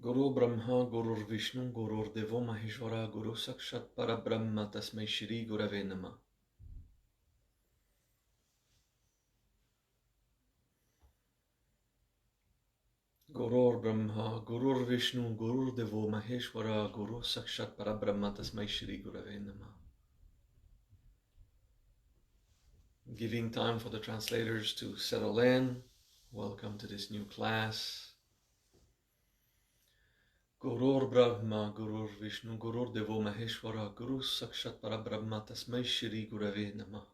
Guru Brahma, Gurur Vishnu, Gurur devo, Maheshwara, Guru sakshat param Tasmai, shri gurave namah. Gurur Brahma, Gurur Vishnu, Gurur devo, Maheshwara, Guru sakshat param Tasmai, shri gurave namah. Giving time for the translators to settle in. Welcome to this new class. Gurur Brahma, Gurur Vishnu, Gurur devo, Maheshwara, Guru sakshat param Tasmai, shri gurave namah.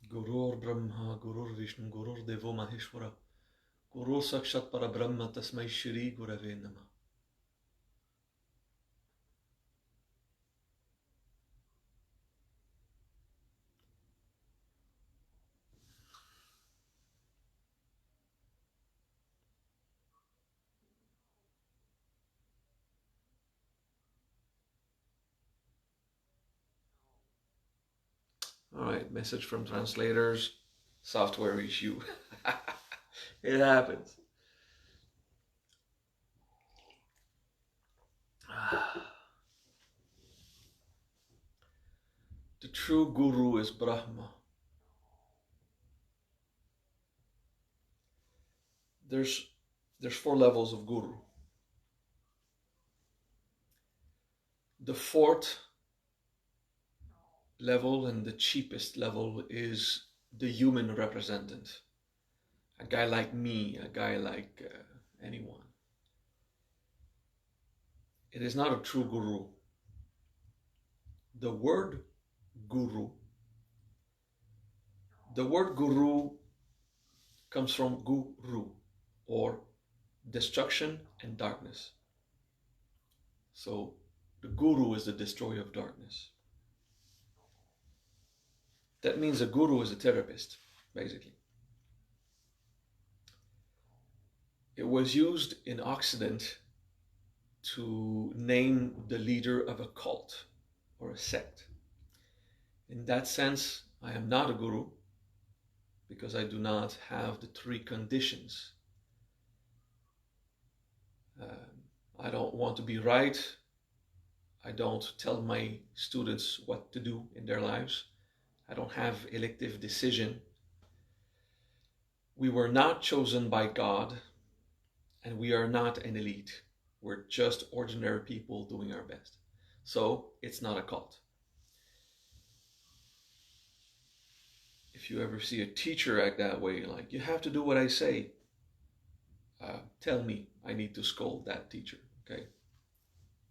Gurur Brahma, Gurur Vishnu, Gurur devo, Maheshwara, Guru sakshat param Tasmai, shri gurave namah. All right, message from translators, software issue. It happens. The true guru is Brahma. There's 4 levels of guru. The 4th level and the cheapest level is the human representative. A guy like me, a guy like anyone. It is not a true guru. The word guru comes from guru, or destruction and darkness. So the guru is the destroyer of darkness. That means a guru is a therapist, basically. It was used in Occident to name the leader of a cult or a sect. In that sense, I am not a guru because I do not have the 3 conditions. I don't want to be right. I don't tell my students what to do in their lives. I don't have elective decision. We were not chosen by God, and we are not an elite. We're just ordinary people doing our best. So it's not a cult. If you ever see a teacher act that way, like, you have to do what I say, tell me. I need to scold that teacher, okay?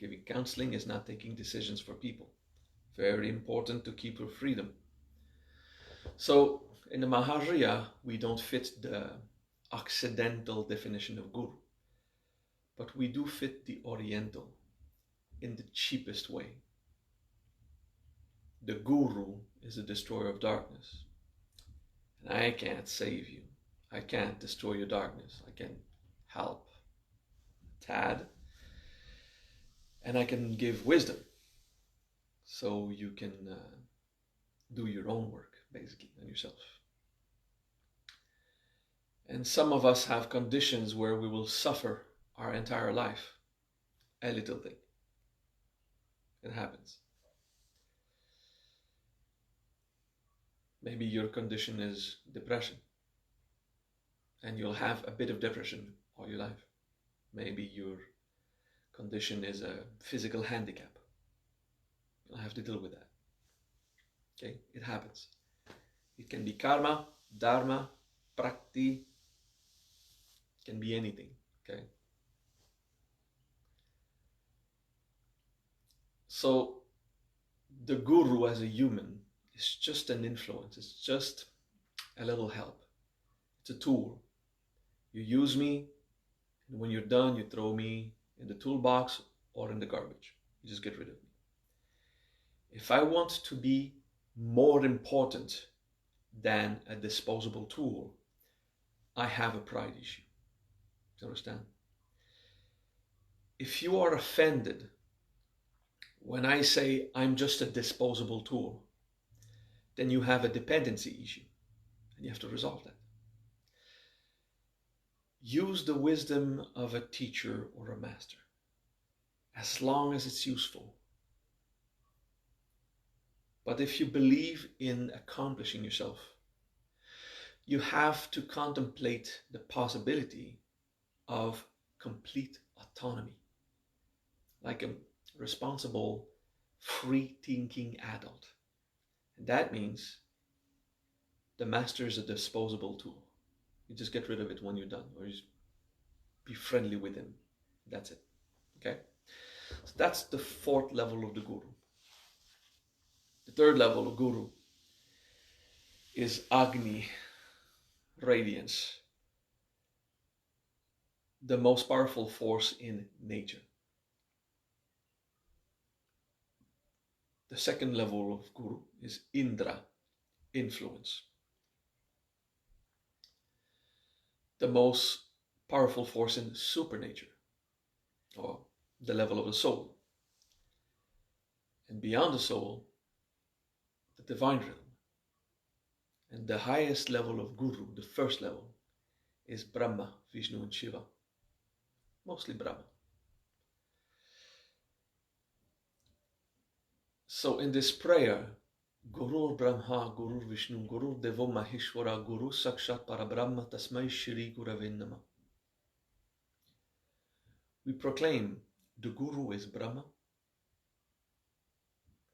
Giving counseling is not taking decisions for people. Very important to keep your freedom. So in the Maharya, we don't fit the Occidental definition of guru, but we do fit the Oriental in the cheapest way. The guru is the destroyer of darkness. And I can't save you. I can't destroy your darkness. I can help a tad. And I can give wisdom. So you can do your own work, basically, on yourself. And some of us have conditions where we will suffer our entire life. A little thing. It happens. Maybe your condition is depression, and you'll have a bit of depression all your life. Maybe your condition is a physical handicap. You'll have to deal with that. Okay, it happens. It can be karma, dharma, prakti. It can be anything. Okay. So the guru as a human is just an influence. It's just a little help. It's a tool. You use me, and when you're done, you throw me in the toolbox or in the garbage. You just get rid of me. If I want to be more important than a disposable tool, I have a pride issue. Do you understand? If you are offended when I say I'm just a disposable tool, then you have a dependency issue. And you have to resolve that. Use the wisdom of a teacher or a master as long as it's useful. But if you believe in accomplishing yourself, you have to contemplate the possibility of complete autonomy, like a responsible, free-thinking adult. And that means the master is a disposable tool. You just get rid of it when you're done, or you just be friendly with him. That's it. Okay? So that's the fourth level of the guru. The third level of guru is Agni, radiance, the most powerful force in nature. The second level of guru is Indra, influence, the most powerful force in supernature, or the level of the soul. And beyond the soul, the divine realm. And the highest level of guru, the first level, is Brahma, Vishnu, and Shiva. Mostly Brahma. So in this prayer, Gurur Brahma, Gurur Vishnu, Gurur devo Maheshwara, Guru sakshat param, Tasmai, shri, gurave, namah. We proclaim the Guru is Brahma,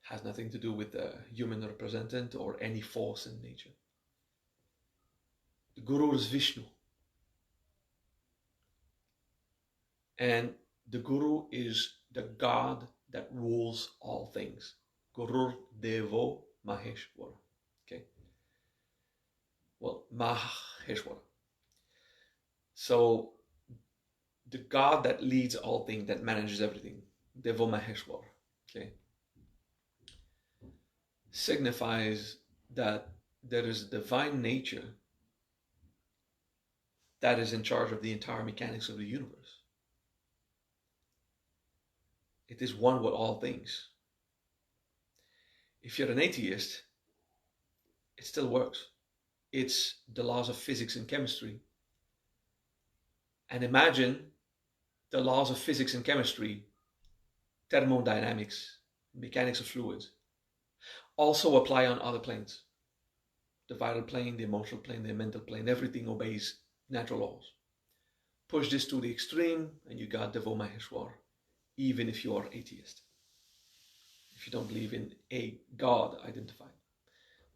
has nothing to do with the human representant or any force in nature. The Guru is Vishnu. And the Guru is the God that rules all things. Gurur devo Maheshwara. Okay. Well, Maheshwara. So the God that leads all things, that manages everything. Devo Maheshwara. Okay. Signifies that there is a divine nature that is in charge of the entire mechanics of the universe. It is one with all things. If you're an atheist, it still works. It's the laws of physics and chemistry. And imagine the laws of physics and chemistry, thermodynamics, mechanics of fluids, also apply on other planes. The vital plane, the emotional plane, the mental plane, everything obeys natural laws. Push this to the extreme and you got Devo Maheshwar, even if you are atheist. If you don't believe in a God identified,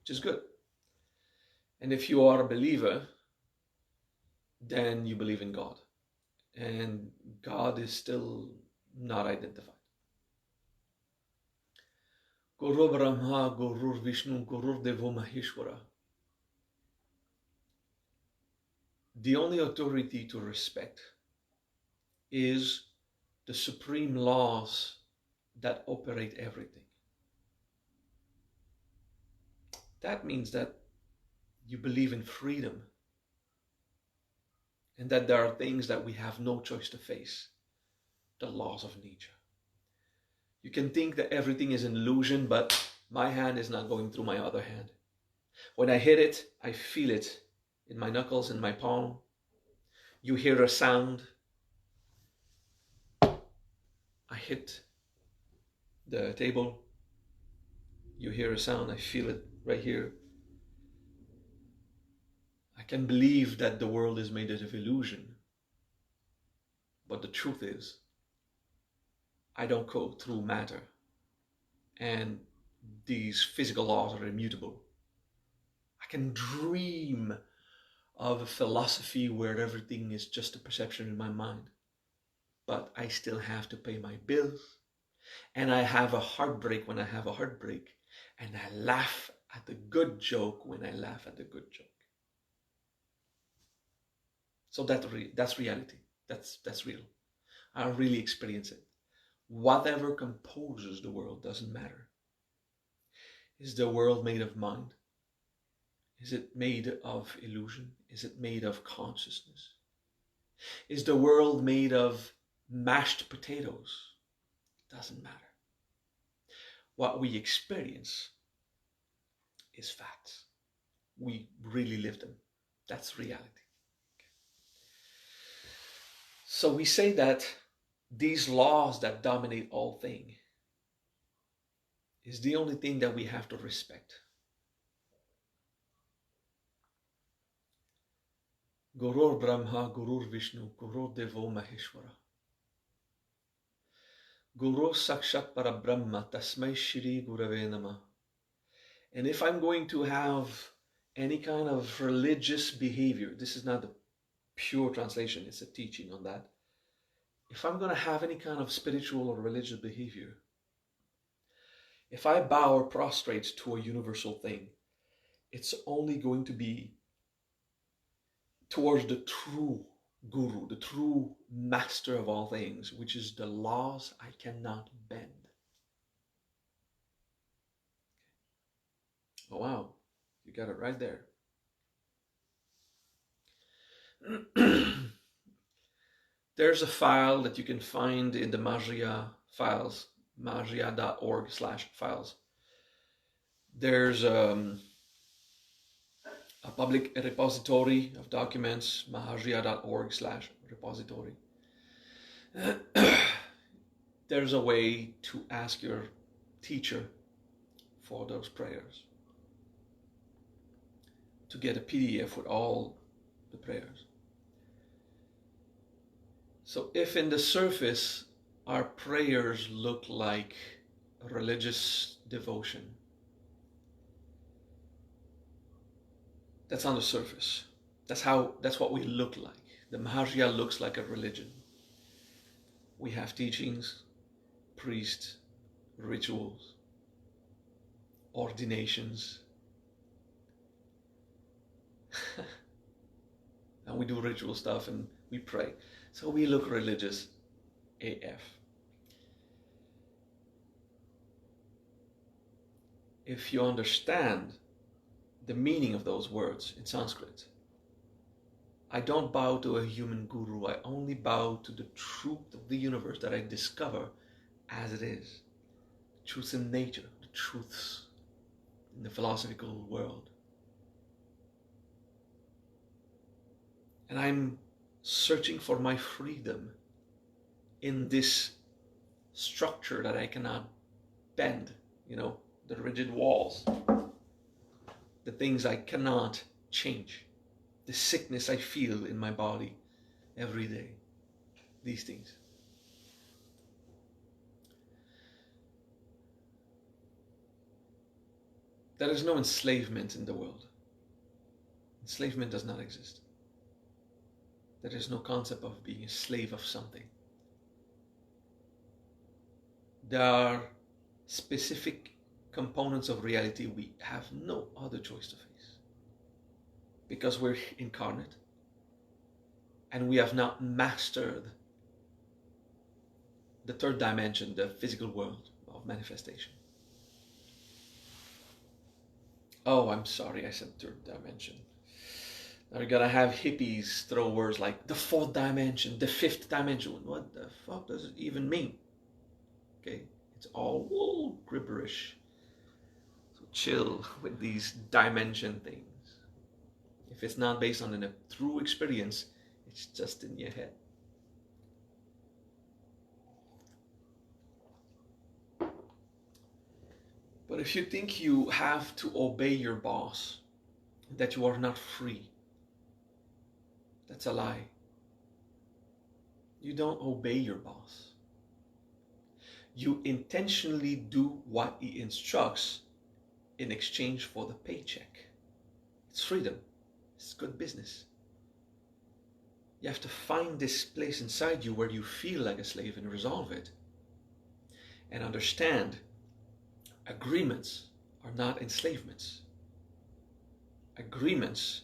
which is good. And if you are a believer, then you believe in God. And God is still not identified. Guru Brahma, Gurur Vishnu, Gurur Devo Maheshwara. The only authority to respect is the supreme laws that operate everything. That means that you believe in freedom and that there are things that we have no choice to face, the laws of nature. You can think that everything is an illusion, but my hand is not going through my other hand. When I hit it, I feel it in my knuckles, in my palm. You hear a sound. I hit the table. You hear a sound. I feel it right here. I can believe that the world is made out of illusion. But the truth is, I don't go through matter. And these physical laws are immutable. I can dream of a philosophy where everything is just a perception in my mind. But I still have to pay my bills. And I have a heartbreak when I have a heartbreak. And I laugh at the good joke when I laugh at the good joke. So that's reality. That's real. I really experience it. Whatever composes the world doesn't matter. Is the world made of mind? Is it made of illusion? Is it made of consciousness? Is the world made of mashed potatoes? It doesn't matter. What we experience is facts. we really live them. That's reality. So we say that these laws that dominate all things is the only thing that we have to respect. Gurur Brahma, Gurur Vishnu, Gurur devo Maheshwara. Guru sakshat Brahma, Tasmai, shri, gurave, namah. And if I'm going to have any kind of religious behavior, this is not the pure translation, it's a teaching on that. If I'm going to have any kind of spiritual or religious behavior, if I bow or prostrate to a universal thing, it's only going to be towards the true guru, the true master of all things, which is the laws I cannot bend. Oh wow, you got it right there. There's a file that you can find in the Maheshwara files, maheshwara.org/files. There's a public repository of documents, maheshwara.org/repository. There's a way to ask your teacher for those prayers, to get a PDF with all the prayers. So if in the surface our prayers look like religious devotion, that's on the surface. That's what we look like. The Maheshwara looks like a religion. We have teachings, priests, rituals, ordinations. And we do ritual stuff and we pray. So we look religious AF. If you understand the meaning of those words in Sanskrit, I don't bow to a human guru, I only bow to the truth of the universe that I discover as it is. Truths in nature, the truths in the philosophical world. And I'm searching for my freedom in this structure that I cannot bend, the rigid walls, the things I cannot change, the sickness I feel in my body every day, these things. There is no enslavement in the world. Enslavement does not exist. There is no concept of being a slave of something. There are specific components of reality we have no other choice to face. Because we're incarnate and we have not mastered the third dimension, the physical world of manifestation. Oh, I'm sorry, I said third dimension. Now you're gonna have hippies throw words like the fourth dimension, the fifth dimension. What the fuck does it even mean? Okay, it's all gibberish. So chill with these dimension things. If it's not based on a true experience, it's just in your head. But if you think you have to obey your boss, that you are not free, that's a lie. You don't obey your boss. You intentionally do what he instructs in exchange for the paycheck. It's freedom. It's good business. You have to find this place inside you where you feel like a slave and resolve it. And understand agreements are not enslavements. Agreements,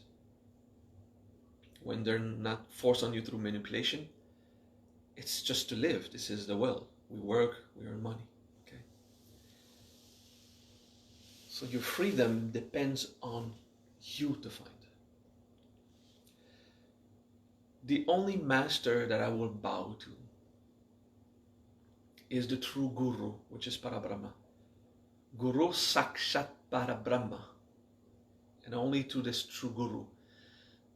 when they're not forced on you through manipulation, it's just to live. This is the will. We work, we earn money. Okay. So your freedom depends on you to find. The only master that I will bow to is the true guru, which is Parabrahma. Guru sakshat Brahma. and only to this true Guru.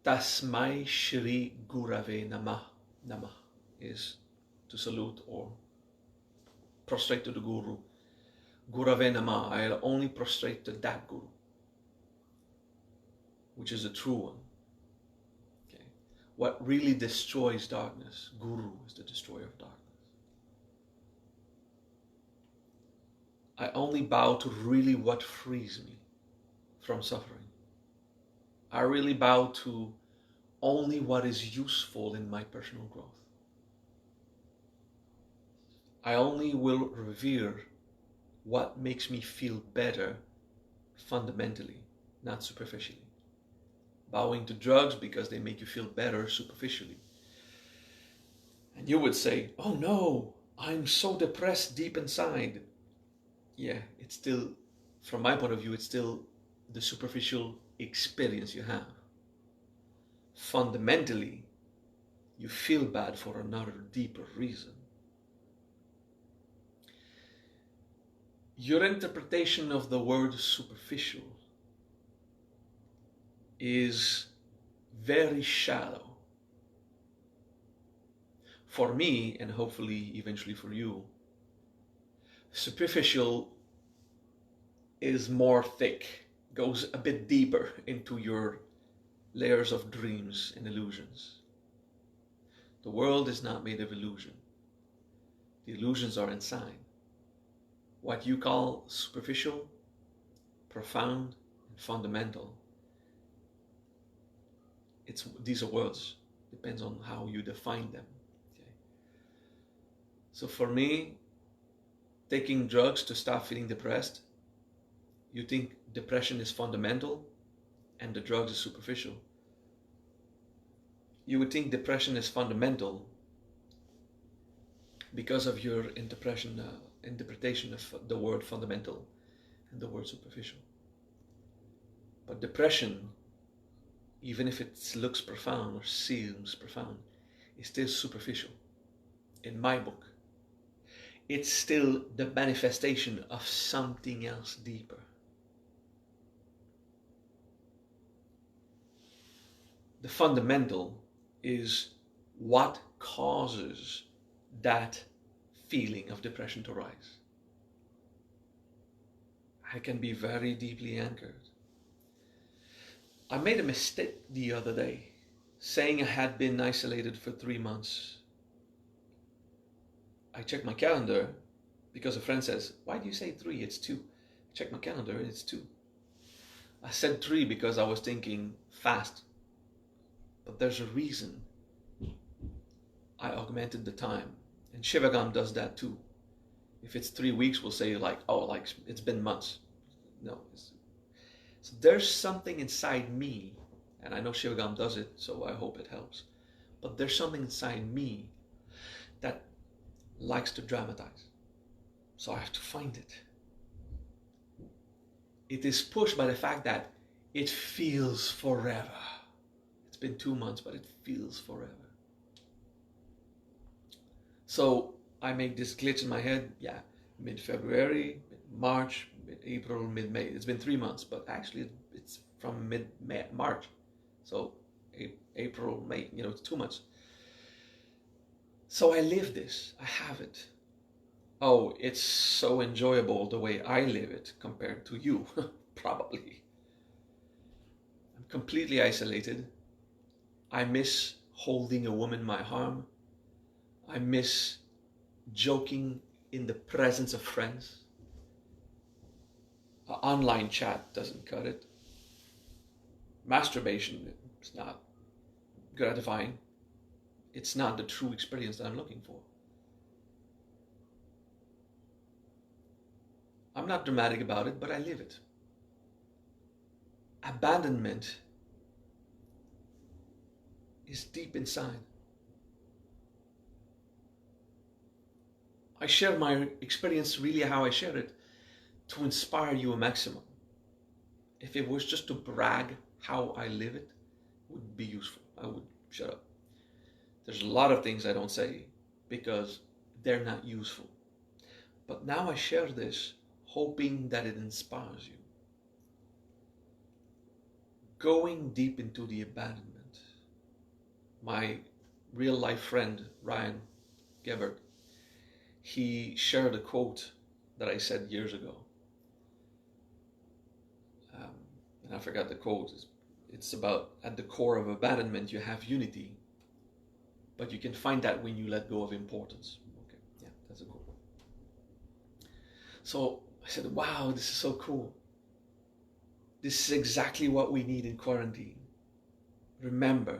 Tasmai, shri, gurave, namah. Namah is to salute or prostrate to the Guru. Gurave namah, I'll only prostrate to that Guru, which is the true one. Okay. What really destroys darkness, Guru is the destroyer of darkness. I only bow to really what frees me from suffering. I really bow to only what is useful in my personal growth. I only will revere what makes me feel better fundamentally, not superficially. Bowing to drugs because they make you feel better superficially. And you would say, oh no, I'm so depressed deep inside. Yeah, it's still, from my point of view, it's still the superficial experience you have. Fundamentally, you feel bad for another deeper reason. Your interpretation of the word superficial is very shallow. For me, and hopefully eventually for you, superficial is more thick, goes a bit deeper into your layers of dreams and illusions. The world is not made of illusion. The illusions are inside. What you call superficial, profound, and fundamental, these are words. Depends on how you define them. Okay. So for me, taking drugs to stop feeling depressed, you think depression is fundamental and the drugs is superficial. You would think depression is fundamental because of your interpretation of the word fundamental and the word superficial. But depression, even if it looks profound or seems profound, is still superficial. In my book, it's still the manifestation of something else deeper. The fundamental is what causes that feeling of depression to rise. I can be very deeply anchored. I made a mistake the other day, saying I had been isolated for 3 months. I checked my calendar because a friend says, why do you say 3? It's 2. I checked my calendar, it's 2. I said 3 because I was thinking fast. But there's a reason I augmented the time. And Shivagam does that too. If it's 3 weeks, we'll say like, oh, like it's been months. No. So there's something inside me, and I know Shivagam does it, so I hope it helps. But there's something inside me that likes to dramatize. So I have to find it. It is pushed by the fact that it feels forever. It's been 2 months, but it feels forever. So I make this glitch in my head, yeah, mid-February, mid-March, mid-April, mid-May. It's been 3 months, but actually it's from mid-March. So April, May, it's 2 months. So I live this, I have it. Oh, it's so enjoyable the way I live it compared to you, probably. I'm completely isolated. I miss holding a woman in my arm. I miss joking in the presence of friends. Online chat doesn't cut it. Masturbation is not gratifying. It's not the true experience that I'm looking for. I'm not dramatic about it, but I live it. Abandonment is deep inside. I share my experience really how I share it to inspire you a maximum. If it was just to brag how I live it, would be useful. I would shut up. There's a lot of things I don't say because they're not useful. But now I share this hoping that it inspires you. going deep into the abandonment. My real life friend, Ryan Gebert, he shared a quote that I said years ago. And I forgot the quote. It's about, at the core of abandonment, you have unity, but you can find that when you let go of importance. Okay, yeah, that's a quote. So I said, wow, this is so cool. This is exactly what we need in quarantine. Remember,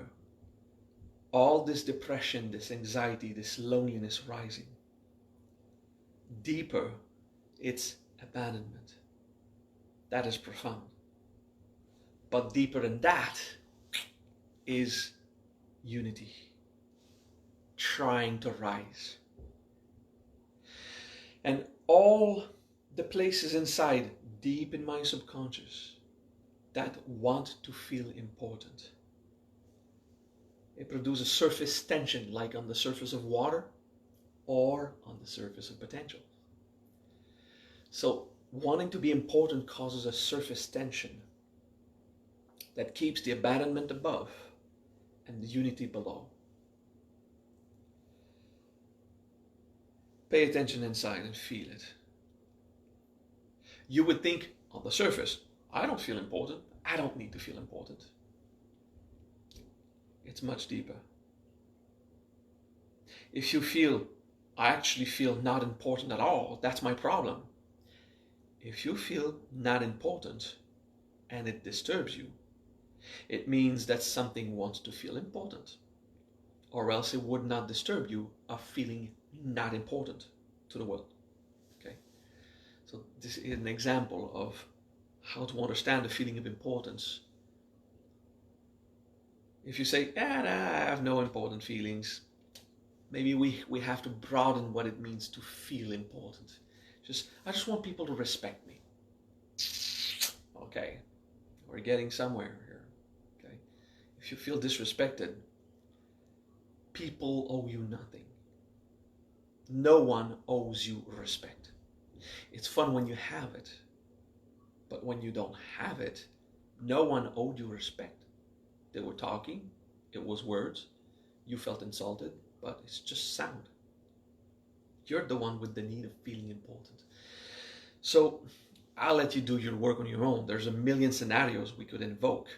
all this depression, this anxiety, this loneliness rising, deeper, it's abandonment. That is profound. But deeper than that is unity, trying to rise. And all the places inside, deep in my subconscious, that want to feel important. It produces surface tension, like on the surface of water or on the surface of potential. So wanting to be important causes a surface tension that keeps the abandonment above and the unity below. Pay attention inside and feel it. You would think on the surface, I don't feel important. I don't need to feel important. It's much deeper. If you feel, I actually feel not important at all, that's my problem. If you feel not important and it disturbs you, it means that something wants to feel important, or else it would not disturb you of feeling not important to the world. Okay, so this is an example of how to understand the feeling of importance. If you say, I have no important feelings, maybe we have to broaden what it means to feel important. I just want people to respect me. Okay, we're getting somewhere here. Okay, if you feel disrespected, people owe you nothing. No one owes you respect. It's fun when you have it, but when you don't have it, no one owed you respect. They were talking, it was words, you felt insulted, but it's just sound. You're the one with the need of feeling important. So I'll let you do your work on your own. There's a million scenarios we could invoke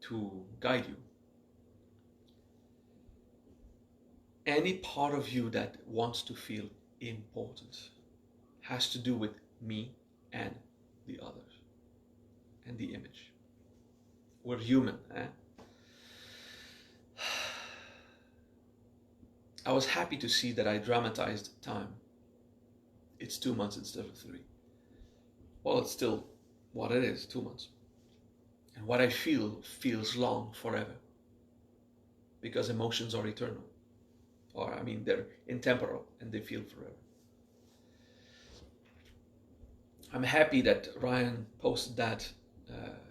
to guide you. Any part of you that wants to feel important has to do with me and the others and the image. We're human, eh? I was happy to see that I dramatized time. It's 2 months instead of 3. Well, it's still what it is, 2 months. And what I feel feels long forever. Because emotions are eternal. Or, they're intemporal and they feel forever. I'm happy that Ryan posted that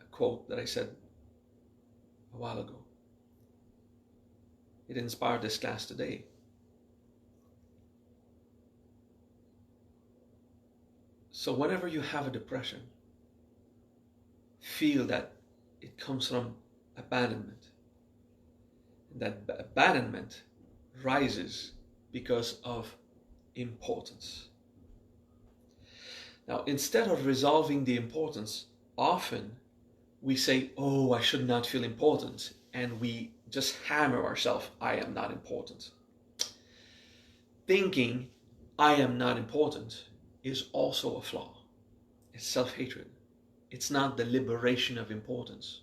quote that I said a while ago. It inspired this class today. So whenever you have a depression, feel that it comes from abandonment. And that abandonment rises because of importance. Now, instead of resolving the importance, often we say, oh, I should not feel important. And we just hammer ourselves, I am not important. Thinking I am not important is also a flaw. It's self-hatred. It's not the liberation of importance.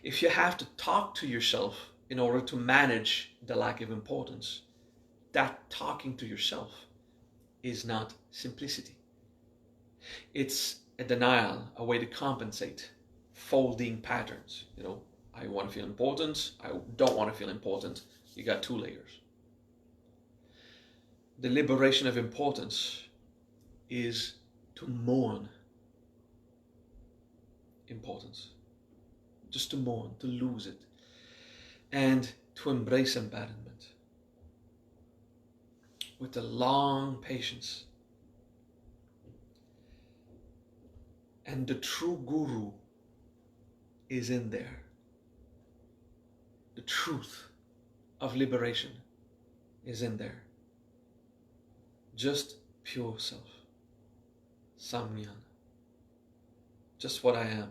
If you have to talk to yourself in order to manage the lack of importance, that talking to yourself is not simplicity. It's a denial, a way to compensate, folding patterns. I want to feel important, I don't want to feel important. You got 2 layers. The liberation of importance is to mourn importance. Just to mourn, to lose it. And to embrace abandonment. With a long patience. And the true guru is in there. The truth of liberation is in there. Just pure self. Samyana. Just what I am.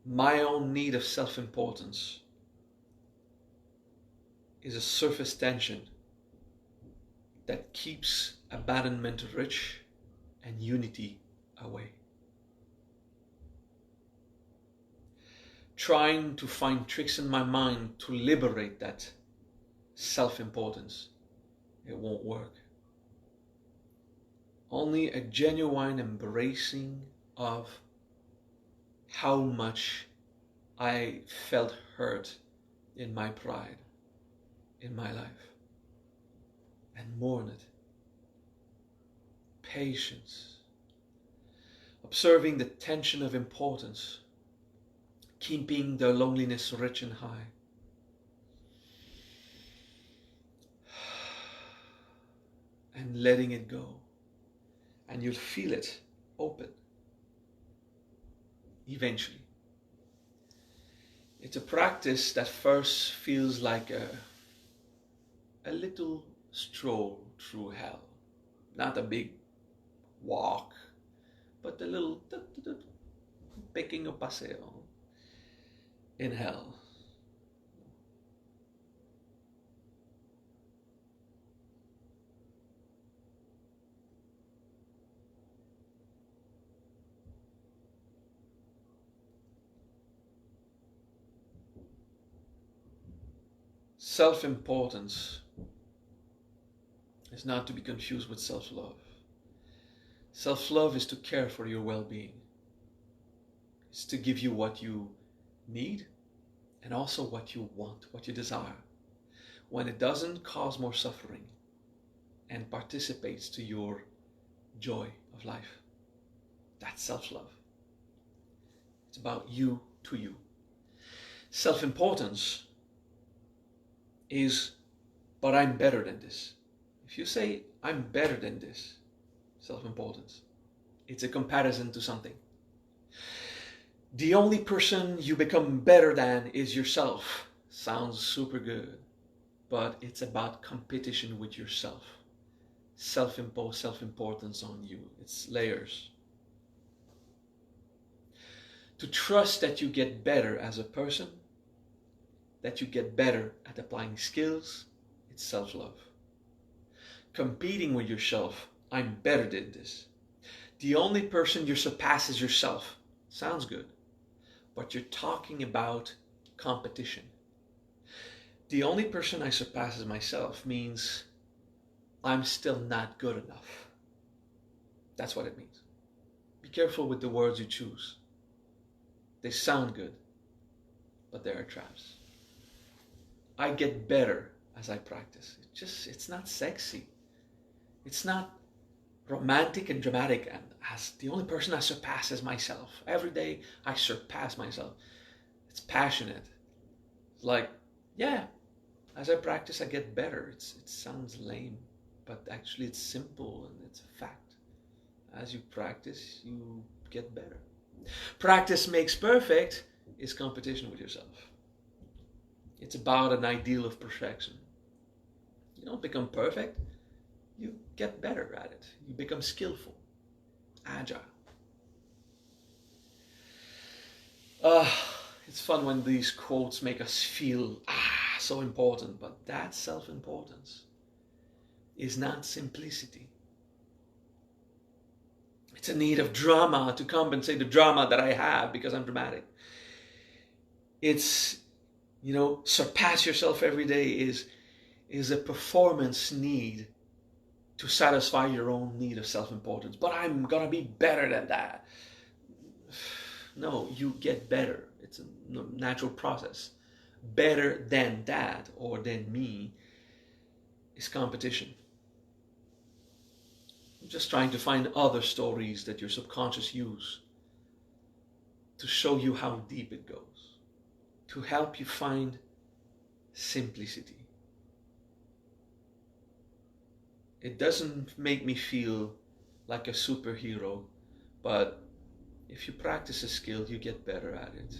My own need of self-importance is a surface tension that keeps abandonment rich and unity away. Trying to find tricks in my mind to liberate that self-importance, it won't work. Only a genuine embracing of how much I felt hurt in my pride, in my life, and mourn it. Patience. Observing the tension of importance, keeping the loneliness rich and high. And letting it go. And you'll feel it open. Eventually. It's a practice that first feels like a little stroll through hell. Not a big walk, but a little pequeño paseo in hell. Self-importance is not to be confused with self-love. Self-love is to care for your well-being. It's to give you what you need and also what you want, what you desire. When it doesn't cause more suffering and participates to your joy of life. That's self-love. It's about you to you. Self-importance is, but I'm better than this. If you say, I'm better than this, self-importance, it's a comparison to something. The only person you become better than is yourself. Sounds super good, but it's about competition with yourself. Self-imposed self-importance on you. It's layers. To trust that you get better as a person, that you get better at applying skills, it's self-love. Competing with yourself, I'm better than this. The only person you surpass is yourself. Sounds good, but you're talking about competition. The only person I surpass is myself means I'm still not good enough. That's what it means. Be careful with the words you choose. They sound good, but they are traps. I get better as I practice. It's not sexy. It's not romantic and dramatic, and as the only person I surpass is myself. Every day I surpass myself. It's passionate. It's like, yeah, as I practice I get better. It sounds lame, but actually it's simple and it's a fact. As you practice, you get better. Practice makes perfect is competition with yourself. It's about an ideal of perfection. You don't become perfect. You get better at it. You become skillful, agile. It's fun when these quotes make us feel so important, but that self-importance is not simplicity. It's a need of drama to compensate the drama that I have because I'm dramatic. It's, surpass yourself every day is a performance need to satisfy your own need of self-importance. But I'm gonna be better than that. No, you get better. It's a natural process. Better than that or than me is competition. I'm just trying to find other stories that your subconscious use to show you how deep it goes, to help you find simplicity. It doesn't make me feel like a superhero, but if you practice a skill, you get better at it.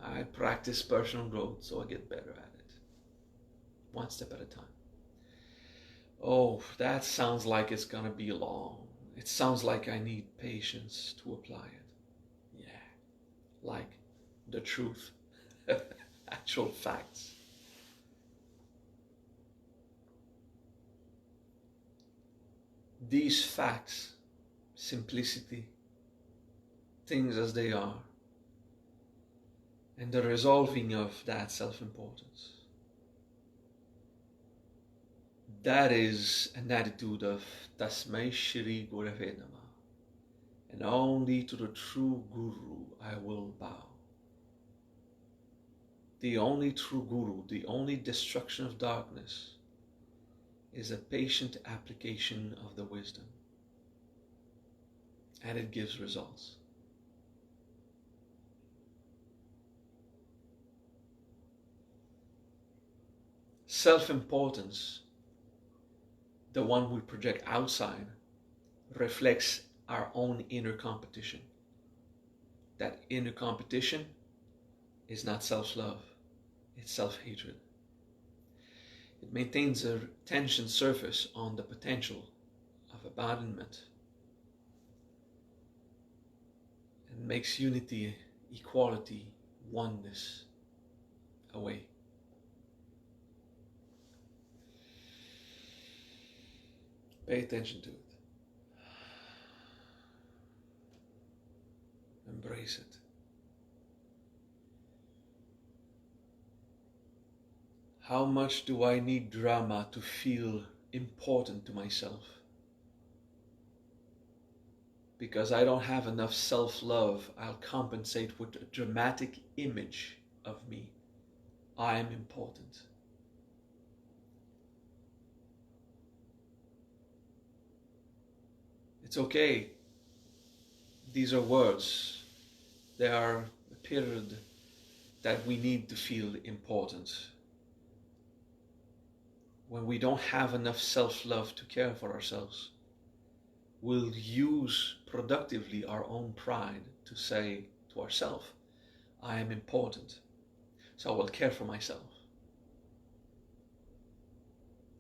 I practice personal growth, so I get better at it. One step at a time. Oh, that sounds like it's gonna be long. It sounds like I need patience to apply it. Yeah, like the truth, actual facts. These facts, simplicity, things as they are, and the resolving of that self-importance. That is an attitude of Tasmai, shri, gurave, namah. And only to the true Guru I will bow. The only true Guru, the only destruction of darkness, is a patient application of the wisdom. And it gives results. Self-importance, the one we project outside, reflects our own inner competition. That inner competition is not self-love, it's self-hatred. It maintains a tension surface on the potential of abandonment and makes unity, equality, oneness away. Pay attention to it. Embrace it. How much do I need drama to feel important to myself? Because I don't have enough self-love, I'll compensate with a dramatic image of me. I am important. It's okay. These are words. They are a period that we need to feel important. When we don't have enough self-love to care for ourselves, we'll use productively our own pride to say to ourselves, I am important, so I will care for myself.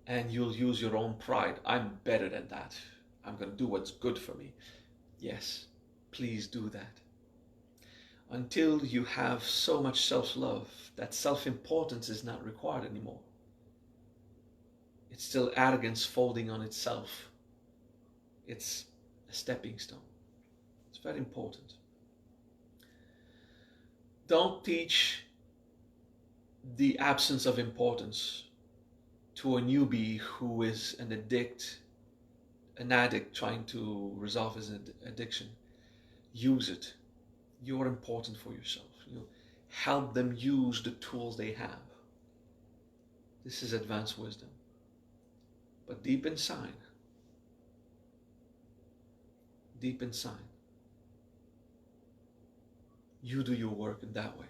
And you'll use your own pride. I'm better than that. I'm going to do what's good for me. Yes, please do that. Until you have so much self-love that self-importance is not required anymore. It's still arrogance folding on itself. It's a stepping stone. It's very important. Don't teach the absence of importance to a newbie who is an addict trying to resolve his addiction. Use it. You're important for yourself. You help them use the tools they have. This is advanced wisdom. But deep inside, you do your work in that way.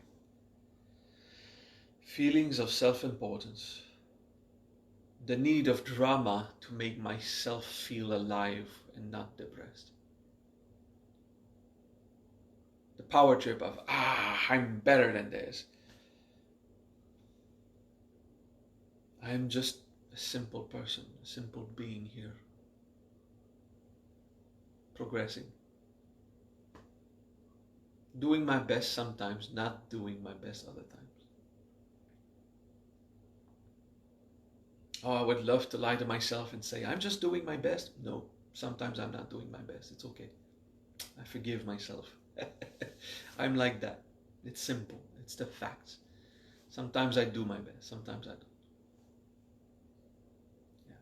Feelings of self-importance, the need of drama to make myself feel alive and not depressed. The power trip of, I'm better than this. I am just a simple person, a simple being here, progressing. Doing my best sometimes, not doing my best other times. Oh, I would love to lie to myself and say, I'm just doing my best. No, sometimes I'm not doing my best. It's okay. I forgive myself. I'm like that. It's simple. It's the facts. Sometimes I do my best. Sometimes I don't. Yeah.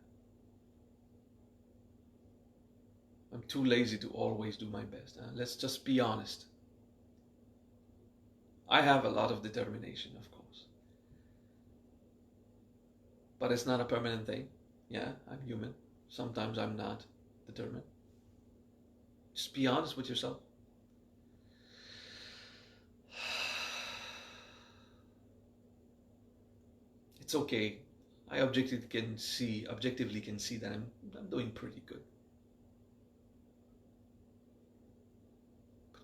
I'm too lazy to always do my best. Let's just be honest. I have a lot of determination, of course. But it's not a permanent thing. Yeah, I'm human. Sometimes I'm not determined. Just be honest with yourself. It's okay. I objectively can see that I'm doing pretty good.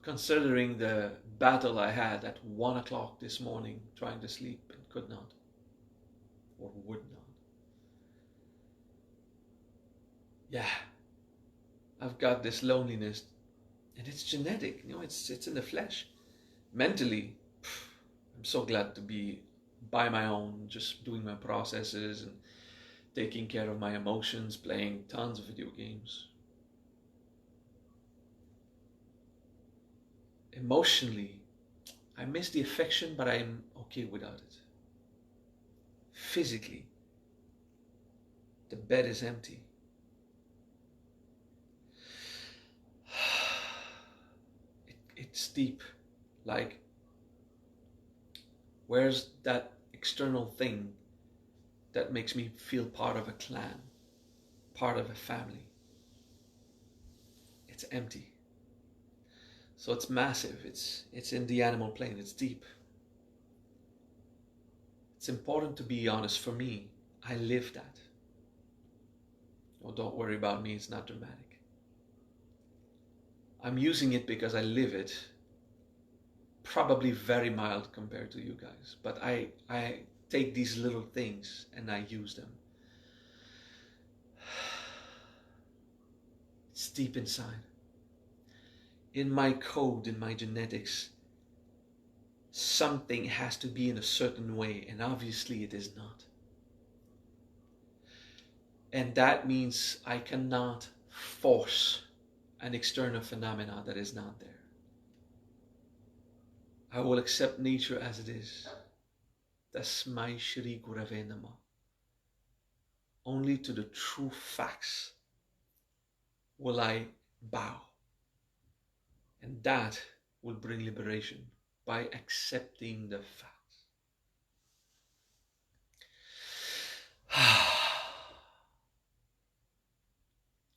considering the battle I had at 1 o'clock this morning trying to sleep and could not or would not. Yeah, I've got this loneliness, and it's genetic, it's in the flesh. Mentally, I'm so glad to be by my own, just doing my processes and taking care of my emotions, playing tons of video games. Emotionally, I miss the affection, but I'm okay without it. Physically, the bed is empty. It's deep. Like, where's that external thing that makes me feel part of a clan, part of a family? It's empty. So it's massive. It's in the animal plane. It's deep. It's important to be honest. For me, I live that. Oh, don't worry about me. It's not dramatic. I'm using it because I live it. Probably very mild compared to you guys, but I take these little things and I use them. It's deep inside. In my code, in my genetics, something has to be in a certain way, and obviously it is not. And that means I cannot force an external phenomena that is not there. I will accept nature as it is. Tasmai, shri, gurave, namah. Only to the true facts will I bow. And that will bring liberation by accepting the facts.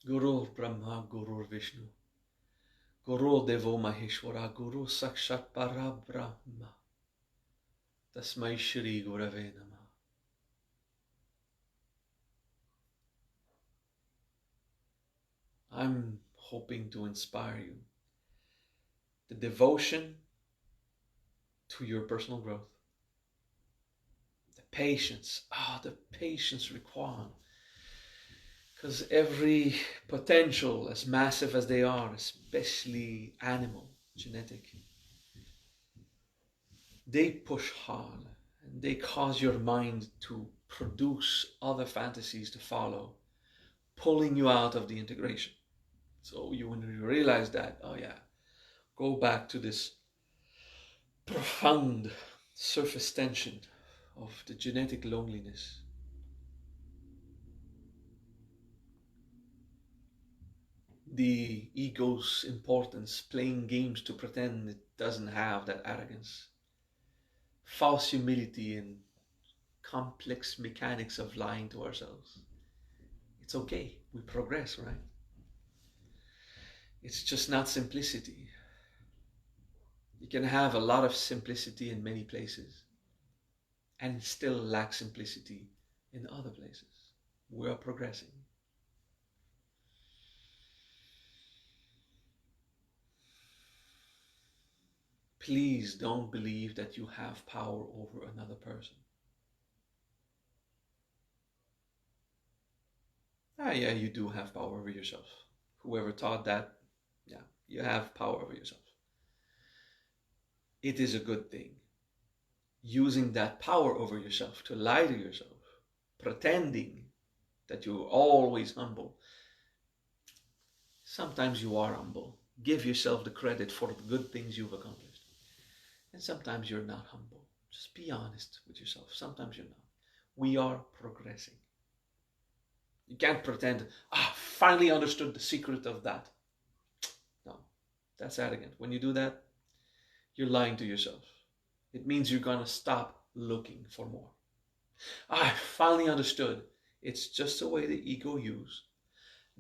Gurur, Brahma, Gurur, Vishnu. Gurur, devo, Maheshwara. Guru, sakshat, param, Brahma. Tasmai, shri, gurave, namah. I'm hoping to inspire you. The devotion to your personal growth. The patience. The patience required. Because every potential, as massive as they are, especially animal, genetic, they push hard and they cause your mind to produce other fantasies to follow, pulling you out of the integration. So when you realize that, go back to this profound surface tension of the genetic loneliness. The ego's importance, playing games to pretend it doesn't have that arrogance. False humility and complex mechanics of lying to ourselves. It's okay, we progress, right? It's just not simplicity. You can have a lot of simplicity in many places and still lack simplicity in other places. We are progressing. Please don't believe that you have power over another person. Yeah, you do have power over yourself. Whoever taught that, you have power over yourself. It is a good thing. Using that power over yourself to lie to yourself, pretending that you're always humble. Sometimes you are humble. Give yourself the credit for the good things you've accomplished. And sometimes you're not humble. Just be honest with yourself. Sometimes you're not. We are progressing. You can't pretend, finally understood the secret of that. No, that's arrogant. When you do that, you're lying to yourself. It means you're going to stop looking for more. I finally understood. It's just the way the ego used.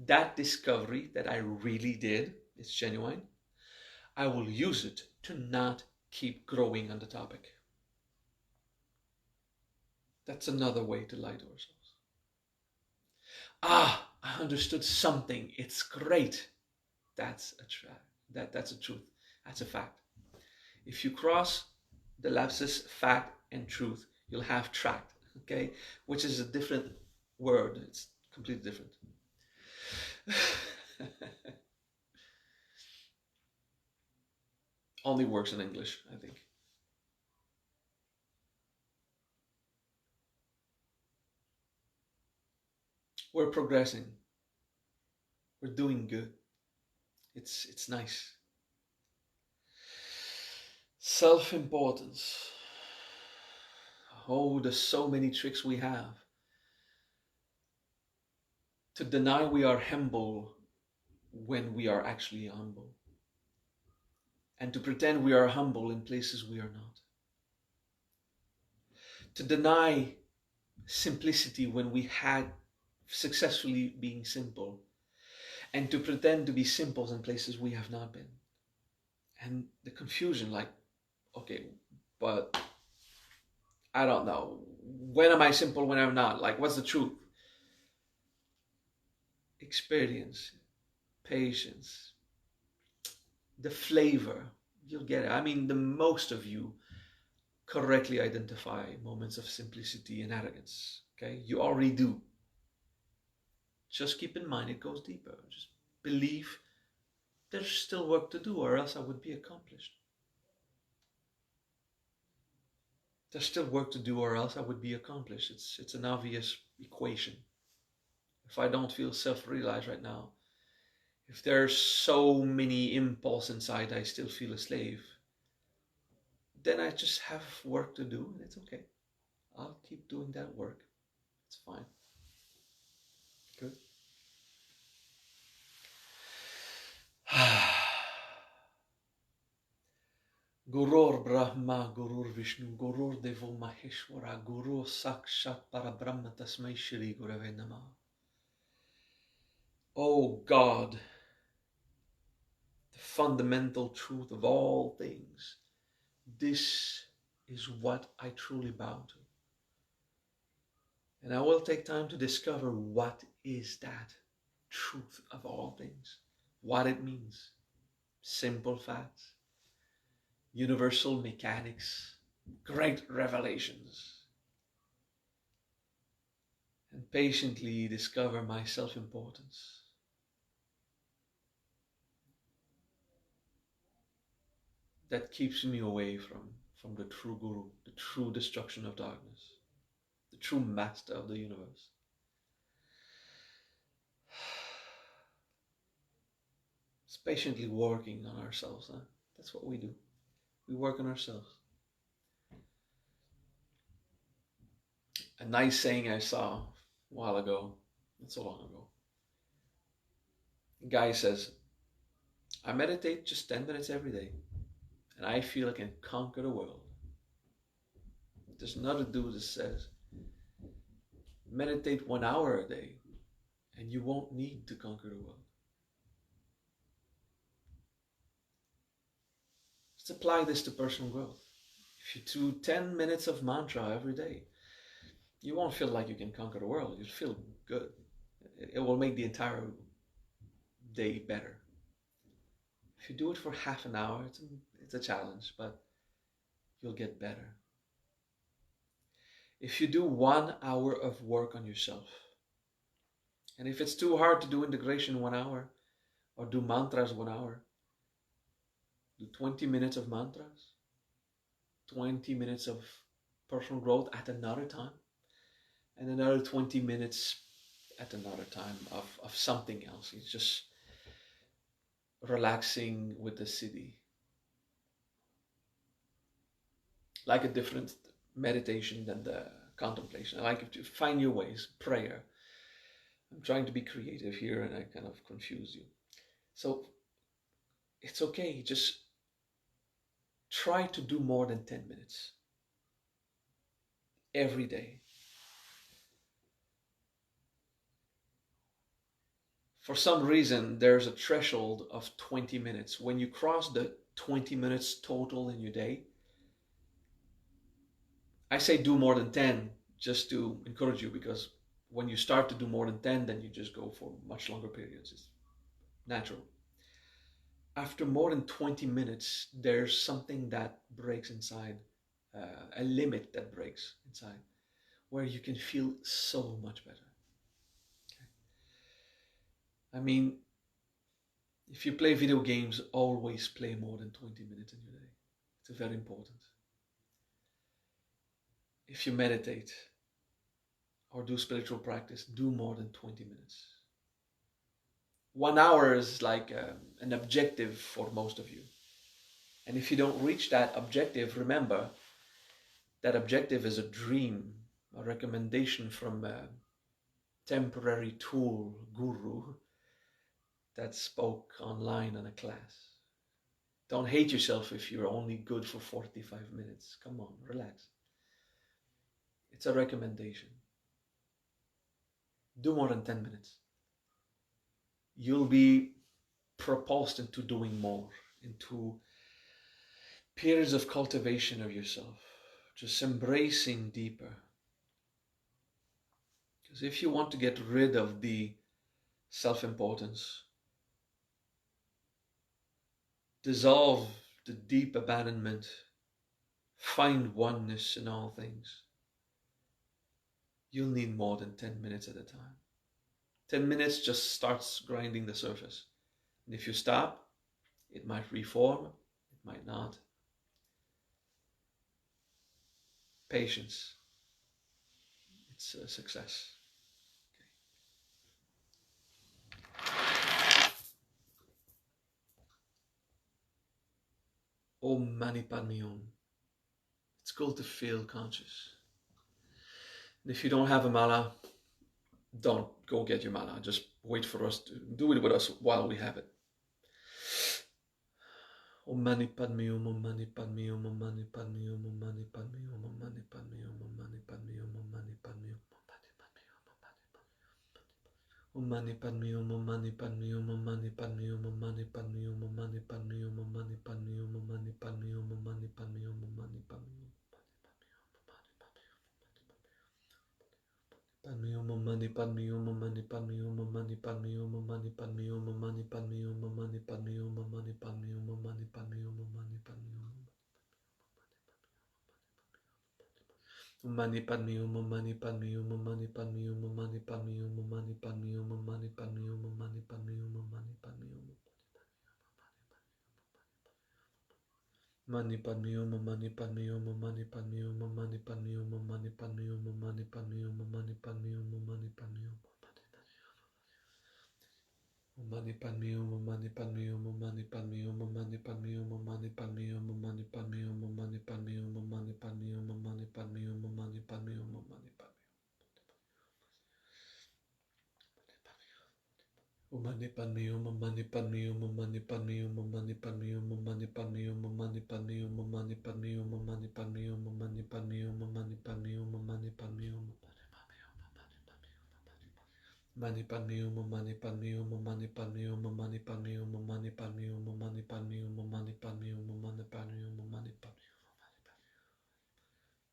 That discovery that I really did, it's genuine. I will use it to not keep growing on the topic. That's another way to lie to ourselves. I understood something. It's great. That's a truth. That's a fact. If you cross the lapses fact and truth, you'll have tract, okay? Which is a different word. It's completely different. Only works in English, I think. We're progressing. We're doing good. It's nice. Self-importance. Oh, there's so many tricks we have. To deny we are humble when we are actually humble. And to pretend we are humble in places we are not. To deny simplicity when we had successfully being simple. And to pretend to be simple in places we have not been. And the confusion, like, okay, but I don't know. When am I simple, when I'm not? Like, what's the truth? Experience, patience, the flavor, you'll get it. I mean, the most of you correctly identify moments of simplicity and arrogance. Okay, you already do. Just keep in mind it goes deeper. Just believe there's still work to do, or else I would be accomplished. There's still work to do, or else I would be accomplished. It's an obvious equation. If I don't feel self-realized right now, if there's so many impulse inside I still feel a slave, then I just have work to do, and it's okay. I'll keep doing that work. It's fine. Good. Gurur Brahma, Gurur Vishnu, Gurur devo Maheshwara, Gurur sakshat param Tasmai, shri gurave namah. Oh God, the fundamental truth of all things, this is what I truly bow to. And I will take time to discover what is that truth of all things, what it means. Simple facts, universal mechanics, great revelations. And patiently discover my self-importance. That keeps me away from the true Guru, the true destruction of darkness, the true master of the universe. It's patiently working on ourselves. Huh? That's what we do. We work on ourselves. A nice saying I saw a while ago, not so long ago. A guy says, I meditate just 10 minutes every day, and I feel I can conquer the world. There's another dude that says, meditate 1 hour a day, and you won't need to conquer the world. Let's apply this to personal growth. If you do 10 minutes of mantra every day, you won't feel like you can conquer the world. You'll feel good. It will make the entire day better. If you do it for half an hour, it's a challenge, but you'll get better. If you do 1 hour of work on yourself, and if it's too hard to do integration 1 hour, or do mantras 1 hour, do 20 minutes of mantras, 20 minutes of personal growth at another time, and another 20 minutes at another time of something else. It's just relaxing with the city. Like a different meditation than the contemplation. I like to find your ways, prayer. I'm trying to be creative here and I kind of confuse you. So it's okay, just try to do more than 10 minutes every day. For some reason, there's a threshold of 20 minutes. When you cross the 20 minutes total in your day, I say do more than 10 just to encourage you, because when you start to do more than 10, then you just go for much longer periods. It's natural. after more than 20 minutes, there's something that breaks inside, a limit that breaks inside, where you can feel so much better. Okay? I mean, if you play video games, always play more than 20 minutes in your day. It's very important. If you meditate or do spiritual practice, do more than 20 minutes. 1 hour is like an objective for most of you. And if you don't reach that objective, remember that objective is a dream, a recommendation from a temporary tool guru that spoke online in a class. Don't hate yourself if you're only good for 45 minutes. Come on, relax. It's a recommendation. Do more than 10 minutes. You'll be propulsed into doing more, into periods of cultivation of yourself, just embracing deeper. Because if you want to get rid of the self-importance, dissolve the deep abandonment, find oneness in all things, you'll need more than 10 minutes at a time. 10 minutes just starts grinding the surface. And if you stop, it might reform, it might not. Patience. It's a success. Om Mani Padme Hum. It's cool to feel conscious. And if you don't have a mala, don't go get your mala. Just wait for us to do it with us while we have it. Om Mani Padme Hum, Om Mani Padme Hum, Om Mani Padme Hum, Om Mani Padme Hum, Om Mani Padme Hum, Om Mani Padme Hum, Om Mani Padme Hum. Om Mani Padme Hum, Om Mani Padme Hum, Om Mani Padme Hum, Om Mani Padme Hum, Om Mani Padme Hum, Om Mani Padme Hum, Om Mani Padme Hum, Om Mani Padme Hum, Om Mani Padme Hum. Padme Hum, Om Mani Padme Hum, Om Mani Padme Hum, Om Mani Padme Hum, Om Mani Padme Hum, Om Mani Padme Hum, Om Mani Padme Hum, Om Mani Padme Hum, Om Mani Padme Hum, Om Mani Padme Hum. Om Mani Padme Hum, Om Mani Padme Hum, Om Mani Padme Hum, Om Mani Padme Hum, Om Mani Padme Hum, Om Mani Padme Hum, Om Mani Padme Hum, Om Mani Padme Hum. Mani Padme Hum, Om Mani Padme Hum, Om Mani Padme Hum, Om Mani Padme Hum, Om Mani Padme Hum, Om Mani Padme Hum, Om Mani Padme Hum, Om Mani Padme Hum. Om Mani Padme Hum, Om Mani Padme Hum, Om Mani Padme Hum, Om Mani Padme Hum, Om Mani Padme Hum, Om Mani Padme Hum, Om Mani Padme Hum, Om Mani Padme Hum, Om Mani Padme Hum, Om Mani Padme Hum, Om Mani Padme Hum. Om Mani Padme Hum, Om Mani Padme Hum, Om Mani Padme Hum, Om Mani Padme Hum, Om Mani Padme Hum, Om Mani Padme Hum, Om Mani Padme Hum, Om Mani Padme Hum, Om Mani Padme Hum, Om Mani Padme Hum, Om Mani Padme Hum. Mani Padme Hum, Om Mani Padme Hum, Om Mani Padme Hum, Om Mani Padme Hum, Om Mani Padme Hum, Om Mani Padme Hum, Om Mani Padme Hum, Om Mani Padme Hum, Om Mani Padme Hum.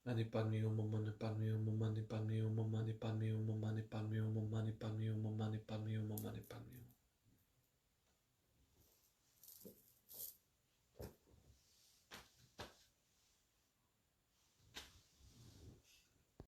Mani Padme Hum, Om Mani Padme Hum, Om Mani Padme Hum, Om Mani Padme Hum, Om Mani Padme Hum, Om Mani Padme Hum, Om Mani Padme Hum, Om Mani Padme Hum, Om Mani Padme Hum.